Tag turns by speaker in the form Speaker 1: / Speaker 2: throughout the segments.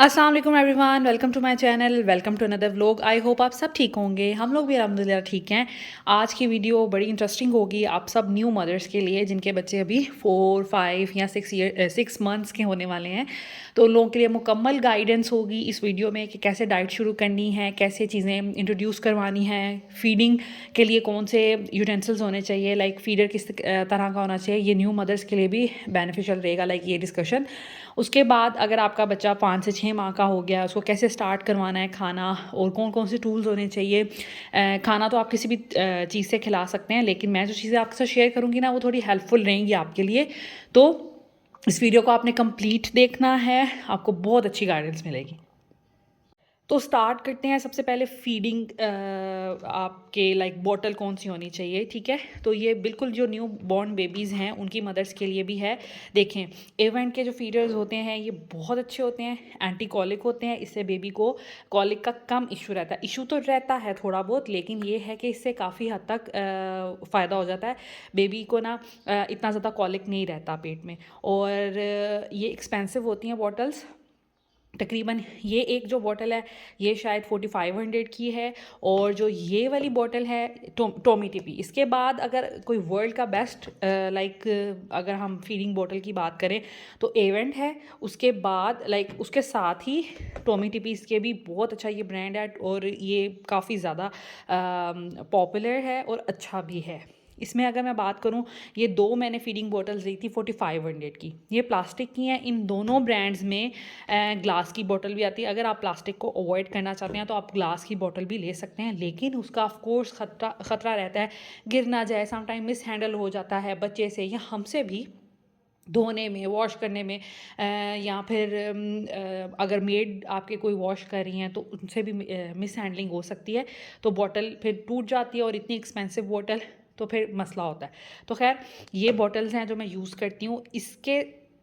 Speaker 1: अस्सलाम वालेकुम everyone, welcome to my channel, welcome to another vlog. I hope आप सब ठीक होंगे। हम लोग भी अल्हम्दुलिल्लाह ठीक हैं। आज की वीडियो बड़ी इंटरेस्टिंग होगी आप सब न्यू मदर्स के लिए जिनके बच्चे अभी 4, 5 या 6 मंथ्स के होने वाले हैं। तो उन लोगों के लिए मुकम्मल गाइडेंस होगी इस वीडियो में कि कैसे डाइट शुरू करनी है, कैसे चीज़ें इंट्रोड्यूस करवानी है, फीडिंग के लिए कौन से यूटेंसिल्स होने चाहिए, लाइक फीडर किस तरह का होना चाहिए। ये न्यू मदर्स के लिए भी बेनिफिशियल रहेगा, लाइक ये डिस्कशन। उसके बाद अगर आपका बच्चा 5 से 6 माह का हो गया, उसको कैसे स्टार्ट करवाना है खाना और कौन कौन से टूल्स होने चाहिए। खाना तो आप किसी भी चीज़ से खिला सकते हैं, लेकिन मैं जो चीज़ें आपके साथ शेयर करूँगी ना वो थोड़ी हेल्पफुल रहेंगी आपके लिए। तो इस वीडियो को आपने कंप्लीट देखना है, आपको बहुत अच्छी गाइडेंस मिलेगी। तो स्टार्ट करते हैं। सबसे पहले फीडिंग आपके लाइक बॉटल कौन सी होनी चाहिए, ठीक है। तो ये बिल्कुल जो न्यू बॉर्न बेबीज़ हैं उनकी मदर्स के लिए भी है। देखें, एवेंट के जो फीडर्स होते हैं ये बहुत अच्छे होते हैं, एंटी कॉलिक होते हैं। इससे बेबी को कॉलिक का कम इशू रहता है। इशू तो रहता है थोड़ा बहुत, लेकिन ये है कि इससे काफ़ी हद तक फ़ायदा हो जाता है बेबी को ना। इतना ज़्यादा कॉलिक नहीं रहता पेट में। और ये एक्सपेंसिव होती हैं बॉटल्स। तकरीबन ये एक जो बॉटल है ये शायद 4500 की है। और जो ये वाली बॉटल है टोमी टिपी। इसके बाद अगर कोई वर्ल्ड का बेस्ट लाइक अगर हम फीडिंग बॉटल की बात करें तो एवेंट है। उसके बाद लाइक उसके साथ ही टोमी टिपी, इसके भी बहुत अच्छा ये ब्रांड है और ये काफ़ी ज़्यादा पॉपुलर है और अच्छा भी है। इसमें अगर मैं बात करूं, ये दो मैंने फीडिंग बॉटल्स ली थी 4500 की। ये प्लास्टिक की हैं। इन दोनों ब्रांड्स में ग्लास की बोतल भी आती है। अगर आप प्लास्टिक को अवॉइड करना चाहते हैं तो आप ग्लास की बोतल भी ले सकते हैं, लेकिन उसका ऑफ कोर्स खतरा रहता है गिर ना जाए, समटाइम मिस हैंडल हो जाता है बच्चे से या हमसे भी धोने में, वॉश करने में। या फिर अगर मेड आपके कोई वॉश कर रही हैं तो उनसे भी मिस हैंडलिंग हो सकती है। तो बॉटल फिर टूट जाती है और इतनी एक्सपेंसिव बॉटल तो फिर मसला होता है। तो खैर, ये बॉटल्स हैं जो मैं यूज़ करती हूँ। इसके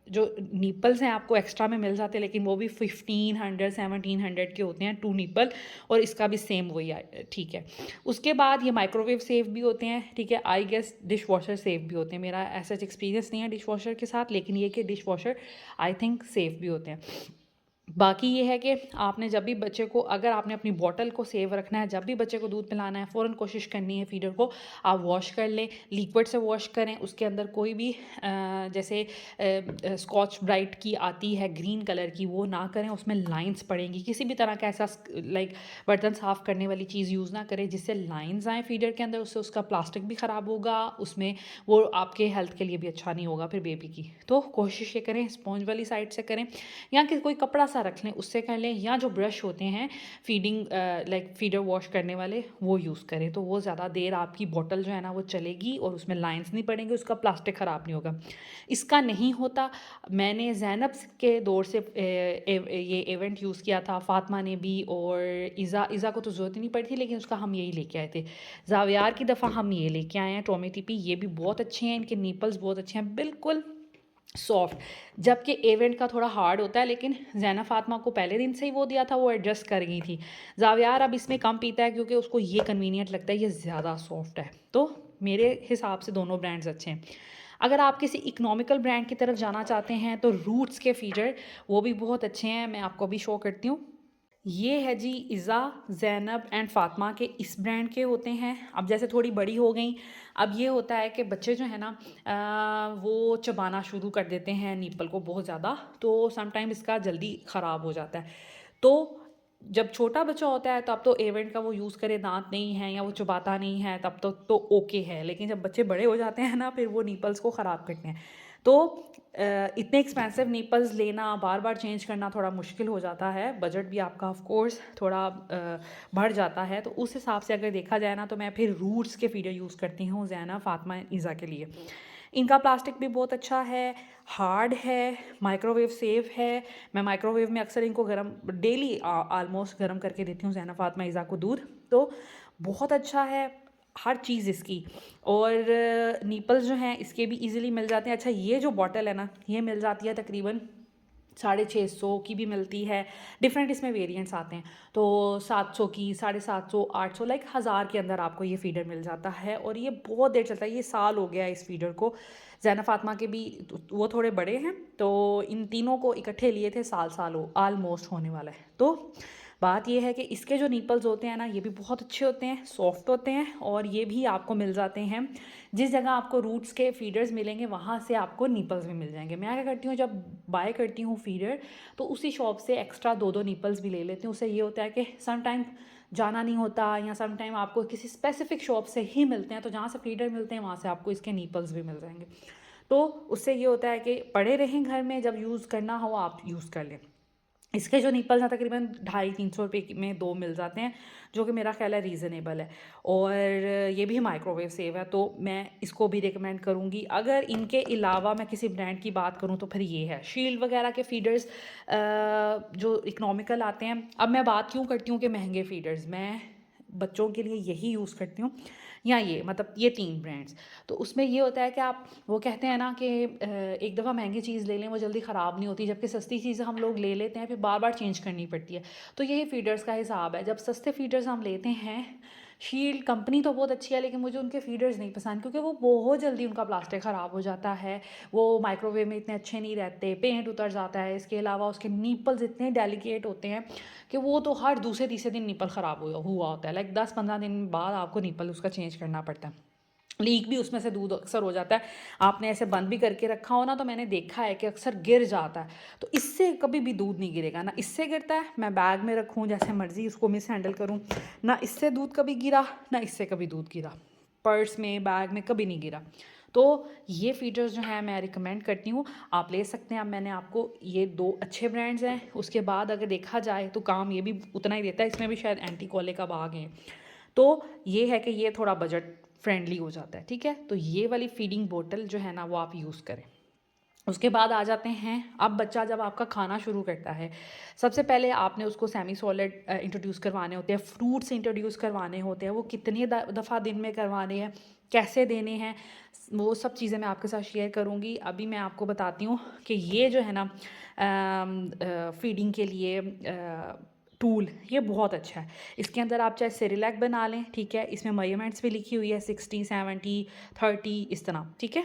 Speaker 1: जो निपल्स हैं आपको एक्स्ट्रा में मिल जाते हैं, लेकिन वो भी 1500 1700 के होते हैं 2 निपल। और इसका भी सेम वही ठीक है। उसके बाद ये माइक्रोवेव सेफ भी होते हैं, ठीक है। I guess dishwasher safe भी होते हैं। मेरा ऐसा एक्सपीरियंस नहीं है डिश वॉशर के साथ, लेकिन ये कि dish washer I think safe भी होते हैं। बाकी ये है कि आपने जब भी बच्चे को, अगर आपने अपनी बॉटल को सेव रखना है, जब भी बच्चे को दूध पिलाना है फ़ौरन कोशिश करनी है फीडर को आप वॉश कर लें, लिक्विड से वॉश करें। उसके अंदर कोई भी जैसे स्कॉच ब्राइट की आती है ग्रीन कलर की, वो ना करें, उसमें लाइंस पड़ेंगी। किसी भी तरह का ऐसा लाइक बर्तन साफ़ करने वाली चीज़ यूज़ ना करें जिससे लाइंस आएँ फीडर के अंदर। उससे उसका प्लास्टिक भी ख़राब होगा, उसमें वो आपके हेल्थ के लिए भी अच्छा नहीं होगा फिर बेबी की। तो कोशिश ये करें स्पॉन्ज वाली साइड से करें, या कि कोई कपड़ा सा रख लें उससे कर लें, या जो ब्रश होते हैं फीडिंग लाइक फीडर वॉश करने वाले वो यूज़ करें। तो वो ज़्यादा देर आपकी बॉटल जो है ना वो चलेगी और उसमें लाइंस नहीं पड़ेंगे, उसका प्लास्टिक ख़राब नहीं होगा। इसका नहीं होता। मैंने ज़ैनब के दौर से ये इवेंट यूज़ किया था, फ़ातिमा ने भी, और इज़ा को तो ज़रूरत ही नहीं पड़ी थी, लेकिन उसका हम यही लेके आए थे। ज़ावियार की दफ़ा हम ये लेके आए हैं टोमी टिपी। ये भी बहुत अच्छे हैं, इनके निपल्स बहुत अच्छे हैं, बिल्कुल सॉफ्ट। जबकि इवेंट का थोड़ा हार्ड होता है, लेकिन ज़ैना फ़ातिमा को पहले दिन से ही वो दिया था, वो एडजस्ट कर गई थी। ज़ावियार अब इसमें कम पीता है क्योंकि उसको ये कन्वीनियंट लगता है, ये ज़्यादा सॉफ्ट है। तो मेरे हिसाब से दोनों ब्रांड्स अच्छे हैं। अगर आप किसी इकोनॉमिकल ब्रांड की तरफ जाना चाहते हैं तो रूट्स के फीडर वो भी बहुत अच्छे हैं, मैं आपको अभी शो करती हूँ। ये है जी इज़ा, ज़ैनब एंड फ़ातिमा के इस ब्रांड के होते हैं। अब जैसे थोड़ी बड़ी हो गई, अब ये होता है कि बच्चे जो है ना वो चबाना शुरू कर देते हैं निप्पल को बहुत ज़्यादा, तो समटाइम इसका जल्दी ख़राब हो जाता है। तो जब छोटा बच्चा होता है तब तो एवेंट का वो यूज़ करे, दांत नहीं है या वो चबाता नहीं है, तब तो ओके है। लेकिन जब बच्चे बड़े हो जाते हैं ना फिर वो निपल्स को ख़राब करते हैं। तो इतने एक्सपेंसिव निपल्स लेना, बार बार चेंज करना थोड़ा मुश्किल हो जाता है। बजट भी आपका ऑफ कोर्स थोड़ा बढ़ जाता है। तो उस हिसाब से अगर देखा जाए ना तो मैं फिर रूट्स के फीडर यूज़ करती हूँ ज़ैना, फ़ातिमा, ईज़ा के लिए। इनका प्लास्टिक भी बहुत अच्छा है, हार्ड है, माइक्रोवेव सेफ है। मैं माइक्रोवेव में अक्सर इनको गर्म डेली आलमोस्ट गर्म करके देती हूँ ज़ैना, फ़ातिमा, ईज़ा को दूध। तो बहुत अच्छा है हर चीज़ इसकी। और निपल्स जो हैं इसके भी इजीली मिल जाते हैं। अच्छा, ये जो बॉटल है ना ये मिल जाती है तकरीबन 650 की भी मिलती है, डिफरेंट इसमें वेरिएंट्स आते हैं। तो 700 की, 750, 800, लाइक 1000 के अंदर आपको ये फीडर मिल जाता है और ये बहुत देर चलता है। ये साल हो गया है इस फीडर को। जैना फातिमा के भी वो थोड़े बड़े हैं, तो इन तीनों को इकट्ठे लिए थे, साल हो आलमोस्ट होने वाला है। तो बात ये है कि इसके जो निपल्स होते हैं ना, ये भी बहुत अच्छे होते हैं, सॉफ्ट होते हैं और ये भी आपको मिल जाते हैं जिस जगह आपको रूट्स के फीडर्स मिलेंगे वहाँ से आपको निपल्स भी मिल जाएंगे। मैं क्या करती हूँ, जब बाय करती हूँ फीडर तो उसी शॉप से एक्स्ट्रा 2-2 निपल्स भी ले लेती हूँ। उससे ये होता है कि सम टाइम जाना नहीं होता या सम टाइम आपको किसी स्पेसिफिक शॉप से ही मिलते हैं, तो जहाँ से फीडर मिलते हैं वहाँ से आपको इसके निपल्स भी मिल जाएंगे। तो उससे ये होता है कि पड़े रहें घर में, जब यूज़ करना हो आप यूज़ कर लें। इसके जो निपल्स हैं तकरीबन 250-300 रुपये में 2 मिल जाते हैं, जो कि मेरा ख्याल है रीज़नेबल है और ये भी माइक्रोवेव सेव है, तो मैं इसको भी रिकमेंड करूँगी। अगर इनके अलावा मैं किसी ब्रांड की बात करूँ तो फिर ये है शील्ड वगैरह के फीडर्स, जो इकोनॉमिकल आते हैं। अब मैं बात क्यों करती हूँ कि महंगे फीडर्स, मैं बच्चों के लिए यही यूज़ करती हूँ या ये मतलब ये 3 ब्रांड्स। तो उसमें ये होता है कि आप वो कहते हैं ना कि एक दफ़ा महंगी चीज़ ले लें वो जल्दी ख़राब नहीं होती, जबकि सस्ती चीज़ें हम लोग ले लेते हैं फिर बार बार चेंज करनी पड़ती है। तो यही फीडर्स का हिसाब है। जब सस्ते फीडर्स हम लेते हैं, शील्ड कंपनी तो बहुत अच्छी है लेकिन मुझे उनके फीडर्स नहीं पसंद, क्योंकि वो बहुत जल्दी उनका प्लास्टिक ख़राब हो जाता है, वो माइक्रोवेव में इतने अच्छे नहीं रहते, पेंट उतर जाता है। इसके अलावा उसके निपल्स इतने डेलिकेट होते हैं कि वो तो हर दूसरे तीसरे दिन निपल ख़राब हुआ होता है, लाइक 10-15 दिन बाद आपको निपल उसका चेंज करना पड़ता है। लीक भी उसमें से दूध अक्सर हो जाता है। आपने ऐसे बंद भी करके रखा हो ना, तो मैंने देखा है कि अक्सर गिर जाता है। तो इससे कभी भी दूध नहीं गिरेगा, ना इससे गिरता है, मैं बैग में रखूँ जैसे मर्ज़ी उसको मिस हैंडल करूँ, ना इससे दूध कभी गिरा ना इससे कभी दूध गिरा, पर्स में बैग में कभी नहीं गिरा। तो ये फीचर्स जो हैं मैं रिकमेंड करती हूँ, आप ले सकते हैं। अब मैंने आपको ये 2 अच्छे ब्रांड्स हैं, उसके बाद अगर देखा जाए तो काम ये भी उतना ही देता है, इसमें भी शायद एंटी कोलिक अब आ गए हैं। तो ये है कि ये थोड़ा बजट फ्रेंडली हो जाता है, ठीक है। तो ये वाली फीडिंग बोतल जो है ना वो आप यूज़ करें। उसके बाद आ जाते हैं, अब बच्चा जब आपका खाना शुरू करता है, सबसे पहले आपने उसको सेमी सॉलिड इंट्रोड्यूस करवाने होते हैं, फ्रूट्स इंट्रोड्यूस करवाने होते हैं। वो कितनी दफ़ा दिन में करवाने हैं, कैसे देने हैं, वो सब चीज़ें मैं आपके साथ शेयर करूँगी। अभी मैं आपको बताती हूँ कि ये जो है ना फीडिंग के लिए टूल ये बहुत अच्छा है। इसके अंदर आप चाहे सेरेलैक बना लें, ठीक है, इसमें मेजरमेंट्स भी लिखी हुई है 60, 70, 30 इस तरह, ठीक है।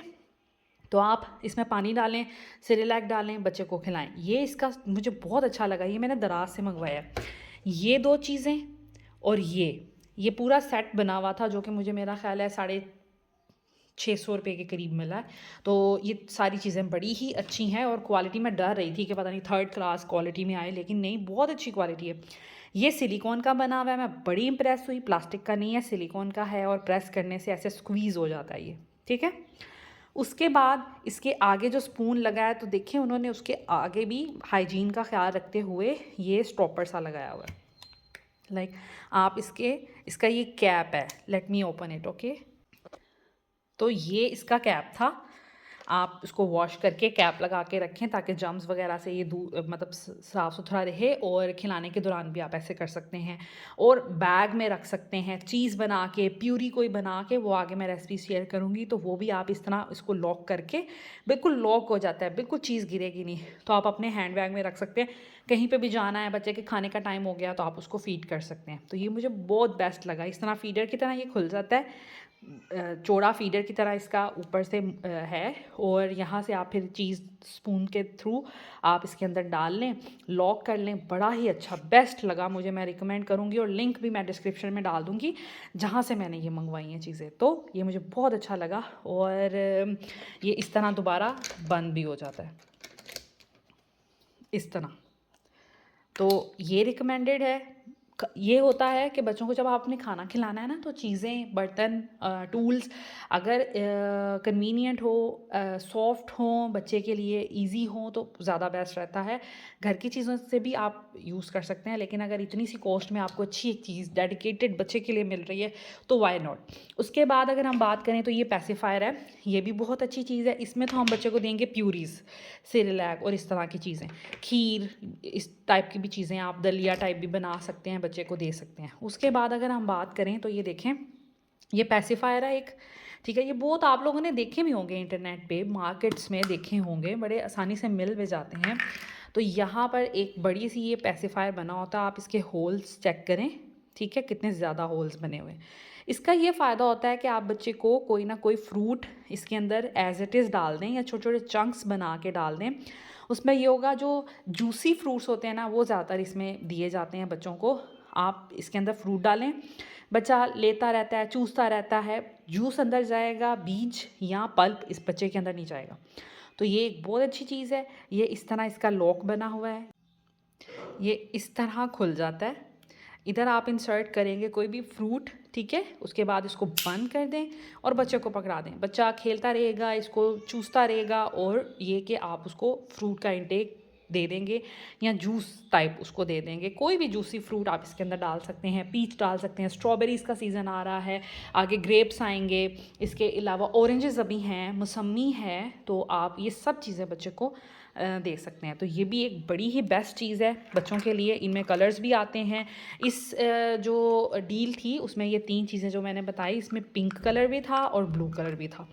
Speaker 1: तो आप इसमें पानी डालें, सेरेलैक डालें, बच्चे को खिलाएं। ये इसका मुझे बहुत अच्छा लगा, ये मैंने दराज से मंगवाया है। ये 2 चीज़ें और ये पूरा सेट बना हुआ था, जो कि मुझे मेरा ख्याल है 650 रुपये के करीब मिला है। तो ये सारी चीज़ें बड़ी ही अच्छी हैं और क्वालिटी में डर रही थी कि पता नहीं 3rd क्लास क्वालिटी में आए, लेकिन नहीं, बहुत अच्छी क्वालिटी है। ये सिलिकॉन का बना हुआ है, मैं बड़ी इंप्रेस हुई। प्लास्टिक का नहीं है, सिलिकॉन का है और प्रेस करने से ऐसे स्क्वीज़ हो जाता है ये, ठीक है। उसके बाद इसके आगे जो स्पून लगा है, तो देखिए उन्होंने उसके आगे भी हाइजीन का ख्याल रखते हुए ये स्टॉपर सा लगाया हुआ है। लाइक आप इसका ये कैप है, let me open it, okay. तो ये इसका कैप था, आप इसको वॉश करके कैप लगा के रखें ताकि जर्म्स वगैरह से ये मतलब साफ़ सुथरा रहे, और खिलाने के दौरान भी आप ऐसे कर सकते हैं। और बैग में रख सकते हैं, चीज़ बना के, प्यूरी कोई बना के, वो आगे मैं रेसिपी शेयर करूँगी, तो वो भी आप इस तरह इसको लॉक करके, बिल्कुल लॉक हो जाता है, बिल्कुल चीज़ गिरेगी नहीं, तो आप अपने हैंड बैग में रख सकते हैं। कहीं पे भी जाना है, बच्चे के खाने का टाइम हो गया, तो आप उसको फीड कर सकते हैं। तो ये मुझे बहुत बेस्ट लगा। इस तरह फीडर की तरह ये खुल जाता है, चौड़ा फीडर की तरह इसका ऊपर से है, और यहाँ से आप फिर चीज़ स्पून के थ्रू आप इसके अंदर डाल लें, लॉक कर लें। बड़ा ही अच्छा, बेस्ट लगा मुझे, मैं रिकमेंड करूँगी और लिंक भी मैं डिस्क्रिप्शन में डाल दूँगी जहाँ से मैंने ये मंगवाई हैं चीज़ें। तो ये मुझे बहुत अच्छा लगा और ये इस तरह दोबारा बंद भी हो जाता है, इस तरह। तो ये रिकमेंडेड है। ये होता है कि बच्चों को जब आपने खाना खिलाना है ना, तो चीज़ें, बर्तन, टूल्स अगर कन्वीनियंट हो, सॉफ्ट हों, बच्चे के लिए इजी हो, तो ज़्यादा बेस्ट रहता है। घर की चीज़ों से भी आप यूज़ कर सकते हैं, लेकिन अगर इतनी सी कॉस्ट में आपको अच्छी एक चीज़ डेडिकेटेड बच्चे के लिए मिल रही है तो वाई नॉट। उसके बाद अगर हम बात करें तो ये पैसिफायर है, ये भी बहुत अच्छी चीज़ है। इसमें तो हम बच्चे को देंगे प्यूरीज, सेरेलैक और इस तरह की चीज़ें, खीर, इस टाइप की भी चीज़ें, आप दलिया टाइप भी बना सकते हैं, बच्चे को दे सकते हैं। उसके बाद अगर हम बात करें तो ये देखें, ये पैसिफायर है एक, ठीक है, ये बहुत आप लोगों ने देखे भी होंगे इंटरनेट पे, मार्केट्स में देखे होंगे, बड़े आसानी से मिल भी जाते हैं। तो यहाँ पर एक बड़ी सी ये पैसिफायर बना होता है, आप इसके होल्स चेक करें, ठीक है, कितने ज़्यादा होल्स बने हुए हैं। इसका ये फ़ायदा होता है कि आप बच्चे को कोई ना कोई फ्रूट इसके अंदर एज इट इज़ डाल दें या छोटे छोटे चंक्स बना के डाल दें। उसमें ये होगा, जो जूसी फ्रूट्स होते हैं ना, वो ज़्यादातर इसमें दिए जाते हैं बच्चों को। आप इसके अंदर फ्रूट डालें, बच्चा लेता रहता है, चूसता रहता है, जूस अंदर जाएगा, बीज या पल्प इस बच्चे के अंदर नहीं जाएगा। तो ये एक बहुत अच्छी चीज़ है। ये इस तरह इसका लॉक बना हुआ है, ये इस तरह खुल जाता है। इधर आप इंसर्ट करेंगे कोई भी फ्रूट, ठीक है, उसके बाद इसको बंद कर दें और बच्चे को पकड़ा दें। बच्चा खेलता रहेगा, इसको चूसता रहेगा, और ये कि आप उसको फ्रूट का इंटेक दे देंगे या जूस टाइप उसको दे देंगे। कोई भी जूसी फ्रूट आप इसके अंदर डाल सकते हैं, पीच डाल सकते हैं, स्ट्रॉबेरीज़ का सीज़न आ रहा है, आगे ग्रेप्स आएंगे, इसके अलावा ऑरेंजेस अभी हैं, मौसमी है, तो आप ये सब चीज़ें बच्चे को दे सकते हैं। तो ये भी एक बड़ी ही बेस्ट चीज़ है बच्चों के लिए। इनमें कलर्स भी आते हैं। इस जो डील थी उसमें ये 3 चीज़ें जो मैंने बताई, इसमें पिंक कलर भी था और ब्लू कलर भी था,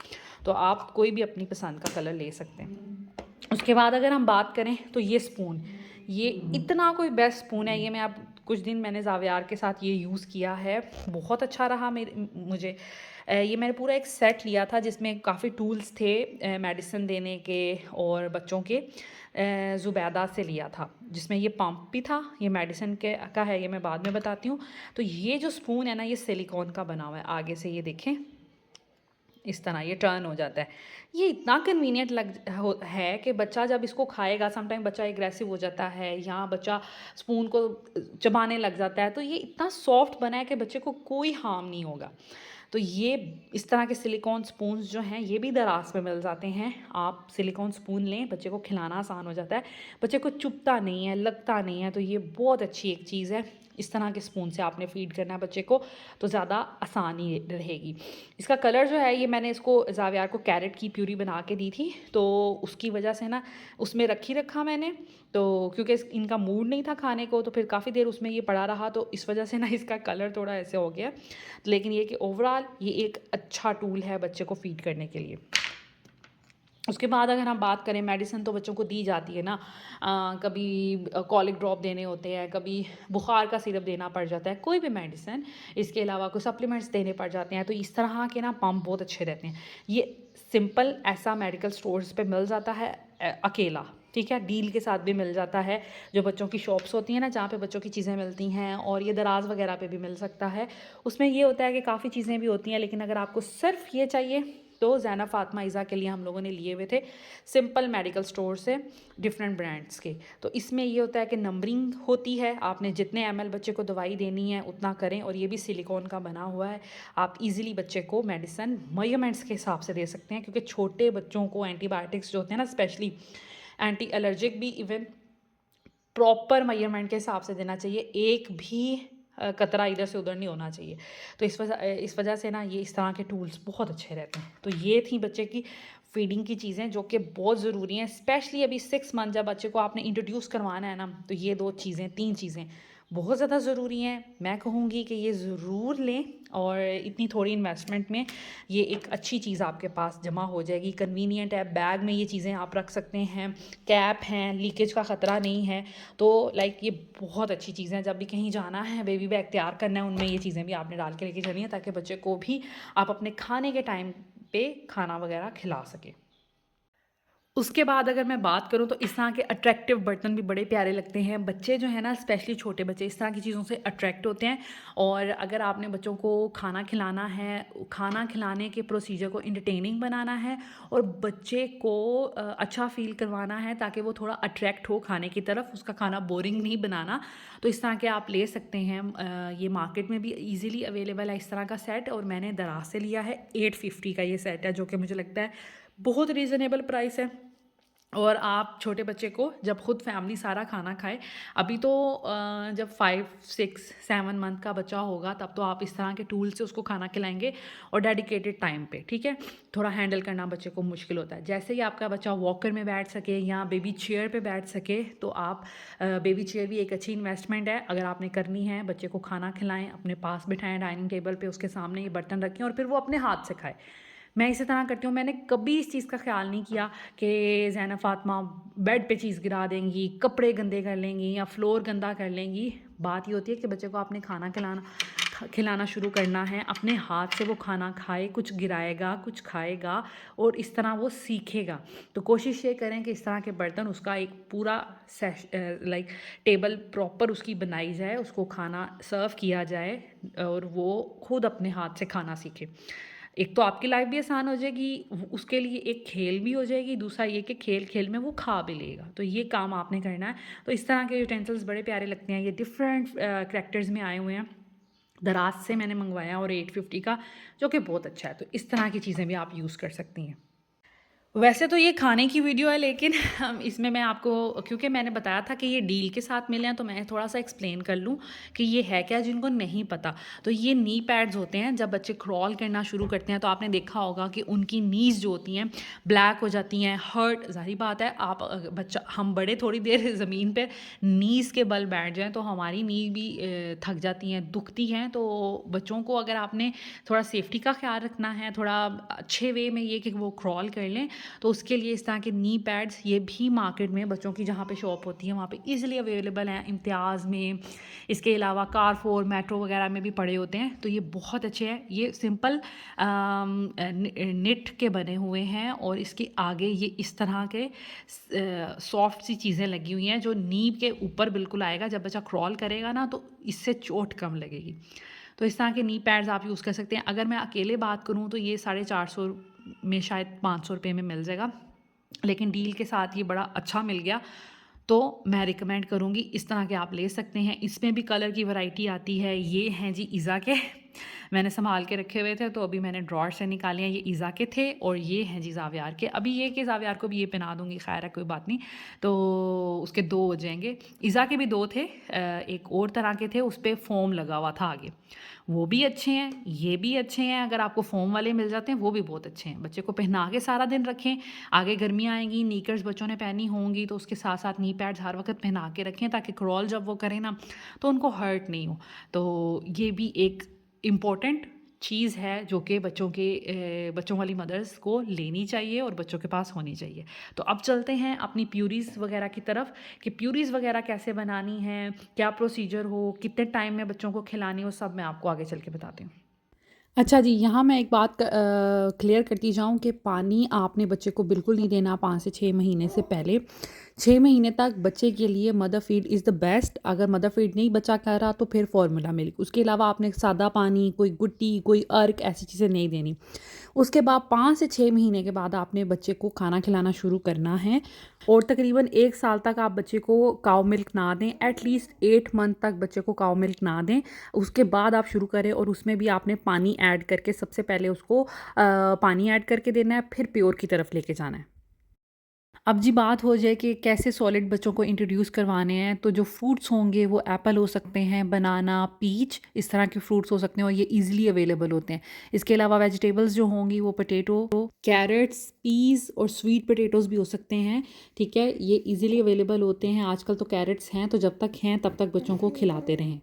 Speaker 1: तो आप कोई भी अपनी पसंद का कलर ले सकते हैं। उसके बाद अगर हम बात करें तो ये स्पून, ये इतना कोई बेस्ट स्पून है। ये मैं अब कुछ दिन मैंने ज़ावियार के साथ ये यूज़ किया है, बहुत अच्छा रहा मुझे। ये मैंने पूरा एक सेट लिया था जिसमें काफ़ी टूल्स थे मेडिसिन देने के और बच्चों के। ज़ुबैदा से लिया था, जिसमें ये पंप भी था, ये मेडिसिन के का है, ये मैं बाद में बताती हूँ। तो ये जो स्पून है ना, ये सिलिकॉन का बना हुआ है। आगे से ये देखें, इस तरह ये टर्न हो जाता है। ये इतना कन्वीनियंट है कि बच्चा जब इसको खाएगा, समटाइम बच्चा एग्रेसिव हो जाता है या बच्चा स्पून को चबाने लग जाता है, तो ये इतना सॉफ्ट बना है कि बच्चे को कोई हार्म नहीं होगा। तो ये इस तरह के सिलिकॉन स्पून्स जो हैं, ये भी दराज में मिल जाते हैं। आप सिलिकॉन स्पून लें, बच्चे को खिलाना आसान हो जाता है, बच्चे को चुभता नहीं है, लगता नहीं है। तो ये बहुत अच्छी एक चीज़ है। इस तरह के स्पून से आपने फ़ीड करना है बच्चे को, तो ज़्यादा आसानी रहेगी। इसका कलर जो है, ये मैंने इसको ज़ावियार को कैरेट की प्यूरी बना के दी थी, तो उसकी वजह से ना उसमें रखा मैंने, तो क्योंकि इनका मूड नहीं था खाने को, तो फिर काफ़ी देर उसमें ये पड़ा रहा, तो इस वजह से ना इसका कलर थोड़ा ऐसे हो गया। लेकिन ये कि ओवरऑल ये एक अच्छा टूल है बच्चे को फ़ीड करने के लिए। उसके बाद अगर हम बात करें, मेडिसिन तो बच्चों को दी जाती है ना, कभी कॉलिक ड्रॉप देने होते हैं, कभी बुखार का सिरप देना पड़ जाता है, कोई भी मेडिसिन, इसके अलावा कोई सप्लीमेंट्स देने पड़ जाते हैं। तो इस तरह के ना पम्प बहुत अच्छे रहते हैं। ये सिंपल ऐसा मेडिकल स्टोर्स पे मिल जाता है अकेला, ठीक है, डील के साथ भी मिल जाता है। जो बच्चों की शॉप्स होती हैं ना, जहाँ पे बच्चों की चीज़ें मिलती हैं, और ये दराज वगैरह पे भी मिल सकता है। उसमें ये होता है कि काफ़ी चीज़ें भी होती हैं, लेकिन अगर आपको सिर्फ ये चाहिए तो ज़ैना फ़ातिमा इज़ा के लिए हम लोगों ने लिए हुए थे सिंपल मेडिकल स्टोर से, डिफरेंट ब्रांड्स के। तो इसमें ये होता है कि नंबरिंग होती है, आपने जितने ml बच्चे को दवाई देनी है उतना करें, और ये भी सिलिकॉन का बना हुआ है। आप इजीली बच्चे को मेडिसिन मेजरमेंट्स के हिसाब से दे सकते हैं, क्योंकि छोटे बच्चों को एंटीबायोटिक्स जो होते हैं ना, स्पेशली एंटी एलर्जिक भी, इवन प्रॉपर मेजरमेंट के हिसाब से देना चाहिए। एक भी कतरा इधर से उधर नहीं होना चाहिए। तो इस वजह से ना ये इस तरह के टूल्स बहुत अच्छे रहते हैं। तो ये थी बच्चे की फीडिंग की चीज़ें जो कि बहुत ज़रूरी हैं, स्पेशली अभी 6 मंथ जब बच्चे को आपने इंट्रोड्यूस करवाना है ना, तो ये 2 चीज़ें 3 चीज़ें बहुत ज़्यादा ज़रूरी हैं। मैं कहूँगी कि ये ज़रूर लें, और इतनी थोड़ी इन्वेस्टमेंट में ये एक अच्छी चीज़ आपके पास जमा हो जाएगी। कन्वीनियंट है, बैग में ये चीज़ें आप रख सकते हैं, कैप हैं, लीकेज का ख़तरा नहीं है। तो लाइक ये बहुत अच्छी चीज़ें हैं। जब भी कहीं जाना है, बेबी बैग तैयार करना है, उनमें ये चीज़ें भी आपने डाल के लेके जानी है, ताकि बच्चे को भी आप अपने खाने के टाइम पे खाना वगैरह खिला सकें। उसके बाद अगर मैं बात करूँ तो इस तरह के अट्रैक्टिव बर्तन भी बड़े प्यारे लगते हैं। बच्चे जो है ना, स्पेशली छोटे बच्चे, इस तरह की चीज़ों से अट्रैक्ट होते हैं। और अगर आपने बच्चों को खाना खिलाना है, खाना खिलाने के प्रोसीजर को इंटरटेनिंग बनाना है और बच्चे को अच्छा फ़ील करवाना है, ताकि वो थोड़ा अट्रैक्ट हो खाने की तरफ, उसका खाना बोरिंग नहीं बनाना, तो इस तरह के आप ले सकते हैं। ये मार्केट में भी ईज़िली अवेलेबल है इस तरह का सेट, और मैंने दराज से लिया है। 850 का ये सेट है, जो कि मुझे लगता है बहुत रीज़नेबल प्राइस है। और आप छोटे बच्चे को जब खुद फैमिली सारा खाना खाए, अभी तो जब 5, 6, 7 मंथ का बच्चा होगा, तब तो आप इस तरह के टूल से उसको खाना खिलाएंगे, और डेडिकेटेड टाइम पे, ठीक है। थोड़ा हैंडल करना बच्चे को मुश्किल होता है। जैसे ही आपका बच्चा वॉकर में बैठ सके या बेबी चेयर पे बैठ सके, तो आप बेबी चेयर भी एक अच्छी इन्वेस्टमेंट है। अगर आपने करनी है, बच्चे को खाना खिलाएं, अपने पास बिठाएं डाइनिंग टेबल पे, उसके सामने ये बर्तन रखें और फिर वो अपने हाथ से खाए। मैं इसी तरह करती हूँ। मैंने कभी इस चीज़ का ख़्याल नहीं किया कि ज़ैनब फ़ातिमा बेड पे चीज़ गिरा देंगी, कपड़े गंदे कर लेंगी या फ्लोर गंदा कर लेंगी। बात ये होती है कि बच्चे को आपने खाना खिलाना शुरू करना है, अपने हाथ से वो खाना खाए, कुछ गिराएगा, कुछ खाएगा और इस तरह वो सीखेगा। तो कोशिश ये करें कि इस तरह के बर्तन उसका एक पूरा लाइक टेबल प्रॉपर उसकी बनाई जाए, उसको खाना सर्व किया जाए और वो खुद अपने हाथ से खाना सीखे। एक तो आपकी लाइफ भी आसान हो जाएगी, उसके लिए एक खेल भी हो जाएगी, दूसरा ये कि खेल खेल में वो खा भी लेगा। तो ये काम आपने करना है। तो इस तरह के यूटेंसिल्स बड़े प्यारे लगते हैं। ये डिफरेंट करैक्टर्स में आए हुए हैं। दराज से मैंने मंगवाया और 850 का, जो कि बहुत अच्छा है। तो इस तरह की चीज़ें भी आप यूज़ कर सकती हैं। वैसे तो ये खाने की वीडियो है, लेकिन इसमें मैं आपको, क्योंकि मैंने बताया था कि ये डील के साथ मिले हैं, तो मैं थोड़ा सा एक्सप्लेन कर लूँ कि ये है क्या, जिनको नहीं पता। तो ये नी पैड्स होते हैं। जब बच्चे क्रॉल करना शुरू करते हैं तो आपने देखा होगा कि उनकी नीज़ जो होती हैं ब्लैक हो जाती हैं, हर्ट। ज़ाहिर बात है, आप बच्चा, हम बड़े थोड़ी देर ज़मीन पर नीज़ के बल बैठ जाएँ तो हमारी नी भी थक जाती हैं, दुखती हैं। तो बच्चों को अगर आपने थोड़ा सेफ्टी का ख्याल रखना है, थोड़ा अच्छे वे में ये कि वो क्रॉल कर लें, तो उसके लिए इस तरह के नी पैड्स, ये भी मार्केट में बच्चों की जहाँ पे शॉप होती है वहाँ पे इजीली अवेलेबल हैं, इम्तियाज़ में। इसके अलावा कारफोर, मेट्रो वगैरह में भी पड़े होते हैं। तो ये बहुत अच्छे हैं। ये सिंपल निट के बने हुए हैं और इसके आगे ये इस तरह के सॉफ्ट सी चीज़ें लगी हुई हैं जो नीब के ऊपर बिल्कुल आएगा। जब बच्चा क्रॉल करेगा ना तो इससे चोट कम लगेगी। तो इस तरह के नी पैड्स आप यूज़ कर सकते हैं। अगर मैं अकेले बात करूँ तो ये 450 में शायद 500 रुपये में मिल जाएगा, लेकिन डील के साथ ये बड़ा अच्छा मिल गया, तो मैं रिकमेंड करूँगी इस तरह के आप ले सकते हैं। इसमें भी कलर की वैरायटी आती है। ये हैं जी ईज़ा के, मैंने संभाल के रखे हुए थे तो अभी मैंने ड्रॉर से निकाले हैं। ये ईज़ा के थे और ये हैं जी ज़ावियार के। अभी ये कि ज़ावियार को भी ये पहना दूँगी, खैर है कोई बात नहीं। तो उसके 2 हो जाएंगे। ईज़ा के भी 2 थे, एक और तरह के थे, उस पर फ़ोम लगा हुआ था आगे। वो भी अच्छे हैं, ये भी अच्छे हैं। अगर आपको फ़ोम वाले मिल जाते हैं वो भी बहुत अच्छे हैं। बच्चे को पहना के सारा दिन रखें। आगे गर्मियाँ आएंगी, नीकर्स बच्चों ने पहनी होंगी, तो उसके साथ साथ नी पैड्स हर वक्त पहना के रखें ताकि क्रॉल जब वो करें ना तो उनको हर्ट नहीं हो। तो ये भी एक इम्पॉर्टेंट चीज़ है जो कि बच्चों वाली मदर्स को लेनी चाहिए और बच्चों के पास होनी चाहिए। तो अब चलते हैं अपनी प्यूरीज़ वगैरह की तरफ कि प्यूरीज़ वगैरह कैसे बनानी है, क्या प्रोसीजर हो, कितने टाइम में बच्चों को खिलानी हो, सब मैं आपको आगे चल के बताती हूँ। अच्छा जी, यहाँ मैं एक बात क्लियर करती जाऊँ कि पानी आपने बच्चे को बिल्कुल नहीं देना 5 से 6 महीने से पहले। 6 महीने तक बच्चे के लिए mother feed is the best. अगर मदर फीड नहीं बच्चा कर रहा तो फिर फार्मूला मिल्क। उसके अलावा आपने सादा पानी, कोई गुट्टी, कोई अर्क, ऐसी चीज़ें नहीं देनी। उसके बाद 5 से 6 महीने के बाद आपने बच्चे को खाना खिलाना शुरू करना है और तकरीबन 1 साल तक आप बच्चे को काऊ मिल्क ना दें। एटलीस्ट 8 मंथ तक बच्चे को काऊ मिल्क ना दें। उसके बाद आप शुरू करें और उसमें भी आपने पानी ऐड करके, सबसे पहले उसको पानी ऐड करके देना है, फिर प्योर की तरफ लेके जाना है। अब जी बात हो जाए कि कैसे सॉलिड बच्चों को इंट्रोड्यूस करवाने हैं, तो जो फ्रूट्स होंगे वो एप्पल हो सकते हैं, बनाना, पीच, इस तरह के फ्रूट्स हो सकते हैं और ये इजीली अवेलेबल होते हैं। इसके अलावा वेजिटेबल्स जो होंगी वो पोटैटो, कैरेट्स, पीस और स्वीट पोटैटोज़ भी हो सकते हैं। ठीक है, ये इजीली अवेलेबल होते हैं। आजकल तो कैरेट्स हैं, तो जब तक हैं तब तक बच्चों को खिलाते रहें।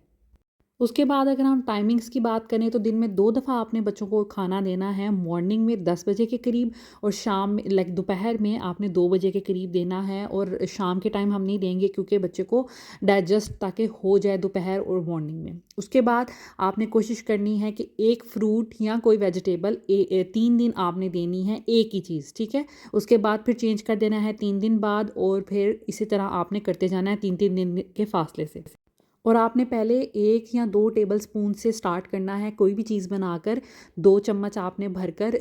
Speaker 1: उसके बाद अगर हम टाइमिंग्स की बात करें तो दिन में 2 दफ़ा आपने बच्चों को खाना देना है। मॉर्निंग में 10 बजे के करीब और शाम में दोपहर में आपने 2 बजे के करीब देना है। और शाम के टाइम हम नहीं देंगे क्योंकि बच्चे को डाइजेस्ट ताकि हो जाए दोपहर और मॉर्निंग में। उसके बाद आपने कोशिश करनी है कि एक फ्रूट या कोई वेजिटेबल 3 दिन आपने देनी है, एक ही चीज़, ठीक है। उसके बाद फिर चेंज कर देना है 3 दिन बाद और फिर इसी तरह आपने करते जाना है 3-3 दिन के फासले से। और आपने पहले 1 या 2 टेबल स्पून से स्टार्ट करना है। कोई भी चीज़ बनाकर 2 चम्मच आपने भरकर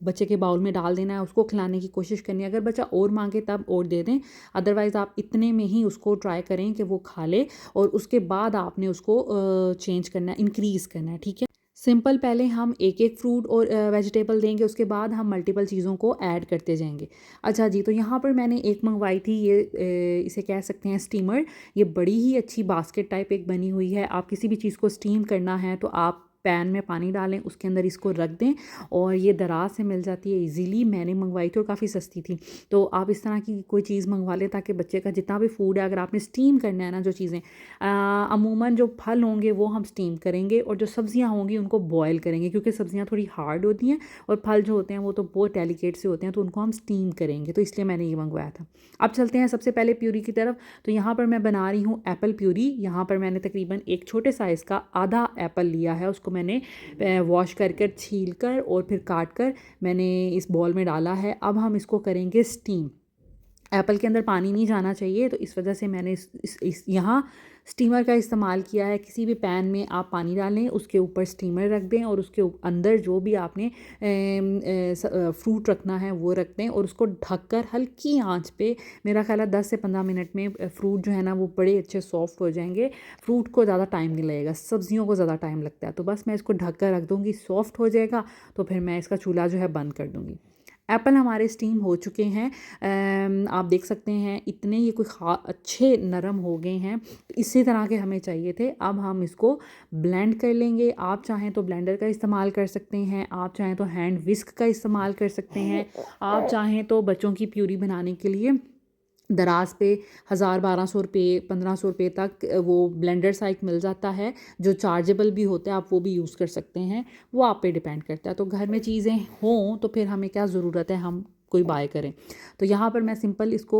Speaker 1: बच्चे के बाउल में डाल देना है, उसको खिलाने की कोशिश करनी है। अगर बच्चा और मांगे तब और दे दें, अदरवाइज़ आप इतने में ही उसको ट्राई करें कि वो खा ले और उसके बाद आपने उसको चेंज करना है, इंक्रीज़ करना है, ठीक है। सिंपल पहले हम एक एक फ्रूट और वेजिटेबल देंगे, उसके बाद हम मल्टीपल चीज़ों को ऐड करते जाएंगे। अच्छा जी, तो यहाँ पर मैंने एक मंगवाई थी, ये इसे कह सकते हैं स्टीमर। ये बड़ी ही अच्छी बास्केट टाइप एक बनी हुई है। आप किसी भी चीज़ को स्टीम करना है तो आप पैन में पानी डालें, उसके अंदर इसको रख दें और ये दराज से मिल जाती है इजीली। मैंने मंगवाई थी और काफ़ी सस्ती थी। तो आप इस तरह की कोई चीज़ मंगवा लें ताकि बच्चे का जितना भी फूड है, अगर आपने स्टीम करना है ना जो चीज़ें, अमूमन जो फल होंगे वो हम स्टीम करेंगे और जो सब्ज़ियाँ होंगी उनको बॉयल करेंगे, क्योंकि सब्ज़ियाँ थोड़ी हार्ड होती हैं और फल जो होते हैं वो तो बहुत डेलिकेट से होते हैं, तो उनको हम स्टीम करेंगे। तो इसलिए मैंने ये मंगवाया था। अब चलते हैं सबसे पहले प्यूरी की तरफ। तो यहाँ पर मैं बना रही हूँ एप्पल प्यूरी। यहाँ पर मैंने तकरीबन एक छोटे साइज़ का आधा एप्पल लिया है, उसको मैंने वॉश कर छील कर और फिर काट कर मैंने इस बॉल में डाला है। अब हम इसको करेंगे स्टीम। एप्पल के अंदर पानी नहीं जाना चाहिए, तो इस वजह से मैंने इस यहाँ स्टीमर का इस्तेमाल किया है। किसी भी पैन में आप पानी डालें, उसके ऊपर स्टीमर रख दें और उसके अंदर जो भी आपने फ्रूट रखना है वो रख दें और उसको ढककर हल्की आंच पे, मेरा ख्याल है 10 से 15 मिनट में फ्रूट जो है ना वो बड़े अच्छे सॉफ्ट हो जाएंगे। फ्रूट को ज़्यादा टाइम नहीं लगेगा, सब्जियों को ज़्यादा टाइम लगता है। तो बस मैं इसको ढक कर रख दूँगी, सॉफ्ट हो जाएगा तो फिर मैं इसका चूल्हा जो है बंद कर दूँगी। एप्पल हमारे स्टीम हो चुके हैं, आप देख सकते हैं इतने ये कोई अच्छे नरम हो गए हैं। तो इसी तरह के हमें चाहिए थे। अब हम इसको ब्लेंड कर लेंगे। आप चाहें तो ब्लेंडर का इस्तेमाल कर सकते हैं, आप चाहें तो हैंड विस्क का इस्तेमाल कर सकते हैं, आप चाहें तो बच्चों की प्यूरी बनाने के लिए दराज पे 1000-1200 रुपये 1500 रुपये तक वो ब्लेंडर सा एक मिल जाता है जो चार्जेबल भी होता है, आप वो भी यूज़ कर सकते हैं। वो आप पे डिपेंड करता है। तो घर में चीज़ें हों तो फिर हमें क्या ज़रूरत है हम कोई बाय करें। तो यहाँ पर मैं सिंपल इसको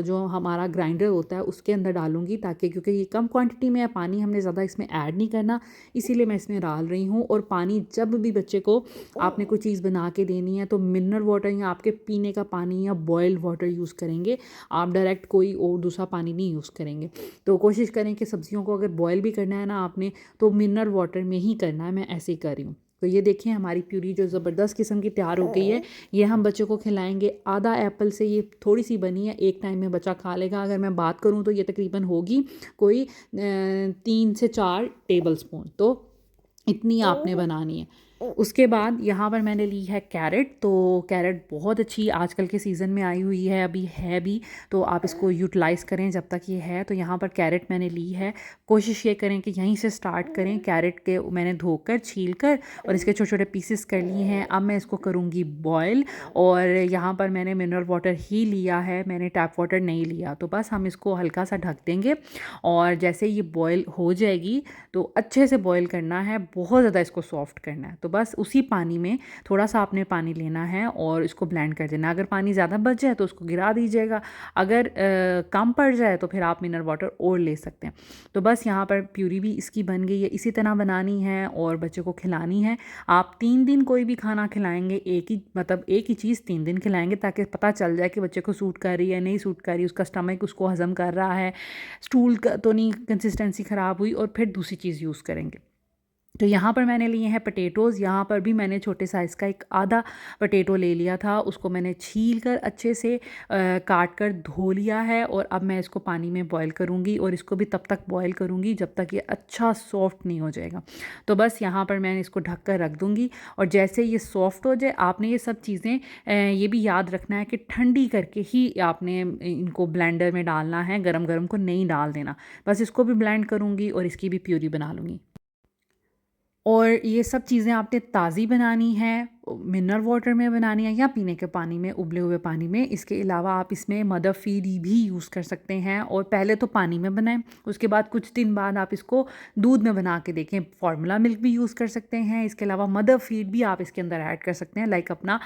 Speaker 1: जो हमारा ग्राइंडर होता है उसके अंदर डालूँगी, ताकि क्योंकि ये कम क्वांटिटी में है, पानी हमने ज़्यादा इसमें ऐड नहीं करना, इसीलिए मैं इसमें डाल रही हूँ। और पानी जब भी बच्चे को आपने कोई चीज़ बना के देनी है तो मिनरल वाटर या आपके पीने का पानी या बॉयल्ड वाटर यूज़ करेंगे, आप डायरेक्ट कोई और दूसरा पानी नहीं यूज़ करेंगे। तो कोशिश करें कि सब्जियों को अगर बॉयल भी करना है ना आपने, तो मिनरल वाटर में ही करना है। मैं ऐसे ही कर रही हूँ। तो ये देखिए हमारी प्यूरी जो ज़बरदस्त किस्म की तैयार हो गई है। ये हम बच्चों को खिलाएंगे। आधा एप्पल से ये थोड़ी सी बनी है, एक टाइम में बच्चा खा लेगा। अगर मैं बात करूँ तो ये तकरीबन होगी कोई 3 से 4 टेबल स्पून, तो इतनी आपने बनानी है। उसके बाद यहाँ पर मैंने ली है कैरेट। तो कैरेट बहुत अच्छी आजकल के सीज़न में आई हुई है, अभी है भी, तो आप इसको यूटिलाइज़ करें जब तक ये है। तो यहाँ पर कैरेट मैंने ली है। कोशिश ये करें कि यहीं से स्टार्ट करें। कैरेट के मैंने धोकर छील कर और इसके छोटे छोटे पीसेस कर लिए हैं। अब मैं इसको करूँगी बॉयल, और यहाँ पर मैंने मिनरल वाटर ही लिया है, मैंने टैप वाटर नहीं लिया। तो बस हम इसको हल्का सा ढक देंगे और जैसे ये बॉयल हो जाएगी तो अच्छे से बॉयल करना है, बहुत ज़्यादा इसको सॉफ्ट करना है। तो बस उसी पानी में थोड़ा सा आपने पानी लेना है और इसको ब्लेंड कर देना। अगर पानी ज़्यादा बच जाए तो उसको गिरा दीजिएगा, अगर कम पड़ जाए तो फिर आप मिनरल वाटर और ले सकते हैं। तो बस यहाँ पर प्यूरी भी इसकी बन गई है। इसी तरह बनानी है और बच्चे को खिलानी है। आप 3 दिन कोई भी खाना खिलाएंगे, एक ही चीज़ 3 दिन खिलाएंगे, ताकि पता चल जाए कि बच्चे को सूट कर रही है नहीं सूट कर रही, उसका स्टमक उसको हज़म कर रहा है, स्टूल का तो नहीं कंसिस्टेंसी ख़राब हुई, और फिर दूसरी चीज़ यूज़ करेंगे। तो यहाँ पर मैंने लिए हैं पटेटोज़। यहाँ पर भी मैंने छोटे साइज़ का एक आधा पटेटो ले लिया था, उसको मैंने छील कर अच्छे से काट कर धो लिया है। और अब मैं इसको पानी में बॉईल करूँगी और इसको भी तब तक बॉईल करूँगी जब तक ये अच्छा सॉफ्ट नहीं हो जाएगा। तो बस यहाँ पर मैंने इसको ढक कर रख दूँगी और जैसे ये सॉफ्ट हो जाए, आपने ये सब चीज़ें ये भी याद रखना है कि ठंडी करके ही आपने इनको ब्लेंडर में डालना है, गरम गरम को नहीं डाल देना। बस इसको भी ब्लेंड करूँगी और इसकी भी प्यूरी बना लूँगी। और ये सब चीज़ें आपने ताज़ी बनानी है, मिनरल वाटर में बनानी है या पीने के पानी में, उबले हुए पानी में। इसके अलावा आप इसमें मदर फीड भी यूज़ कर सकते हैं, और पहले तो पानी में बनाएं, उसके बाद कुछ दिन बाद आप इसको दूध में बना के देखें। फार्मूला मिल्क भी यूज़ कर सकते हैं। इसके अलावा मदर फीड भी आप इसके अंदर ऐड कर सकते हैं। लाइक अपना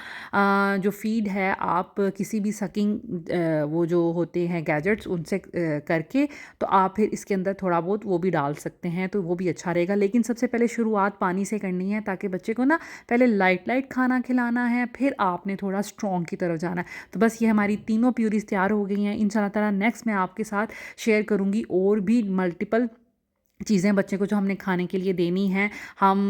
Speaker 1: जो फीड है आप किसी भी सकिंग वो जो होते हैं गैजेट्स उनसे करके, तो आप फिर इसके अंदर थोड़ा बहुत वो भी डाल सकते हैं, तो वो भी अच्छा रहेगा। लेकिन सबसे पहले शुरुआत पानी से करनी है, ताकि बच्चे को ना पहले लाइट खाना खिलाना है, फिर आपने थोड़ा स्ट्रॉन्ग की तरफ जाना है। तो बस ये हमारी तीनों प्यूरीज तैयार हो गई हैं। इंशाल्लाह ताला नेक्स्ट मैं आपके साथ शेयर करूँगी और भी मल्टीपल चीज़ें बच्चे को जो हमने खाने के लिए देनी है। हम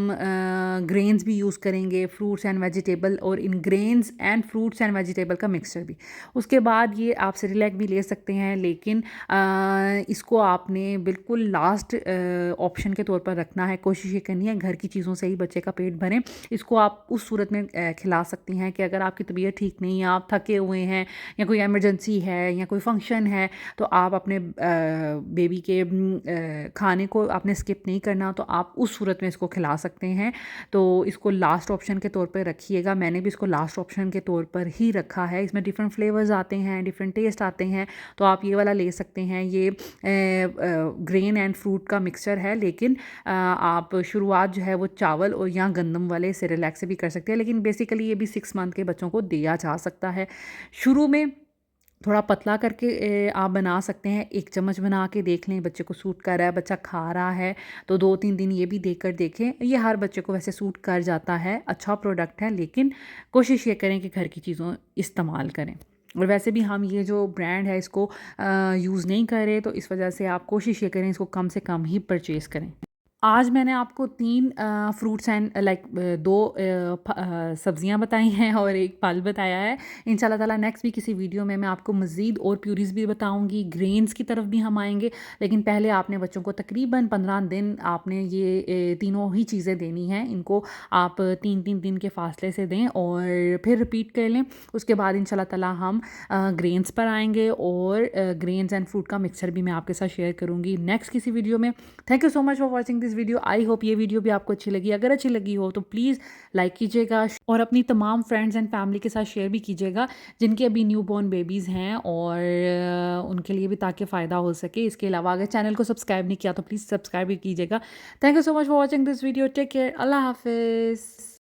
Speaker 1: ग्रेन्स भी यूज़ करेंगे, फ्रूट्स एंड वेजिटेबल, और इन grains and fruits and vegetable का मिक्सचर भी। उसके बाद ये आप सेरेलैक भी ले सकते हैं, लेकिन इसको आपने बिल्कुल लास्ट ऑप्शन के तौर पर रखना है। कोशिश ये करनी है घर की चीज़ों से ही बच्चे का पेट भरें। इसको आप उस सूरत में खिला सकती हैं कि अगर आपकी तबीयत ठीक नहीं है, आप थके हुए हैं, या कोई एमरजेंसी है या कोई फंक्शन है, तो आप अपने बेबी के खाने को को आपने स्किप नहीं करना तो आप उस सूरत में इसको खिला सकते हैं। तो इसको लास्ट ऑप्शन के तौर पर रखिएगा। मैंने भी इसको लास्ट ऑप्शन के तौर पर ही रखा है। इसमें डिफरेंट फ्लेवर्स आते हैं, डिफरेंट टेस्ट आते हैं, तो आप ये वाला ले सकते हैं। ये ग्रेन एंड फ्रूट का मिक्सचर है, लेकिन आप शुरुआत जो है वो चावल और या गंदम वाले सेरेलैक से भी कर सकते हैं, लेकिन बेसिकली ये भी 6 मंथ के बच्चों को दिया जा सकता है। शुरू में थोड़ा पतला करके आप बना सकते हैं। 1 चम्मच बना के देख लें, बच्चे को सूट कर रहा है, बच्चा खा रहा है, तो 2-3 दिन ये भी देकर देखें। ये हर बच्चे को वैसे सूट कर जाता है, अच्छा प्रोडक्ट है, लेकिन कोशिश ये करें कि घर की चीज़ों इस्तेमाल करें। और वैसे भी हम ये जो ब्रांड है इसको यूज़ नहीं कर रहे, तो इस वजह से आप कोशिश ये करें इसको कम से कम ही परचेज़ करें। आज मैंने आपको 3 फ्रूट्स एंड 2 सब्जियां बताई हैं और 1 फल बताया है। इंशाल्लाह ताला नेक्स्ट भी किसी वीडियो में मैं आपको मज़ीद और प्यूरीज भी बताऊंगी, ग्रेन्स की तरफ भी हम आएंगे। लेकिन पहले आपने बच्चों को तकरीबन 15 दिन आपने ये तीनों ही चीज़ें देनी हैं। इनको आप 3-3 दिन के फासले से दें और फिर रिपीट कर लें। उसके बाद इंशाल्लाह ताला हम ग्रेन्स पर आएंगे और ग्रेन्स एंड फ्रूट का मिक्सचर भी मैं आपके साथ शेयर करूँगी नेक्स्ट किसी वीडियो में। Thank you so much for watching this video. I hope ये वीडियो भी आपको अच्छी लगी। अगर अच्छी लगी हो तो प्लीज़ लाइक कीजिएगा और अपनी तमाम फ्रेंड्स एंड फैमिली के साथ शेयर भी कीजिएगा जिनके अभी न्यू बॉर्न बेबीज़ हैं, और उनके लिए भी ताकि फ़ायदा हो सके। इसके अलावा अगर चैनल को सब्सक्राइब नहीं किया तो प्लीज़ सब्सक्राइब भी कीजिएगा। Thank you so much for watching this video. Take care. अल्लाह हाफिज़।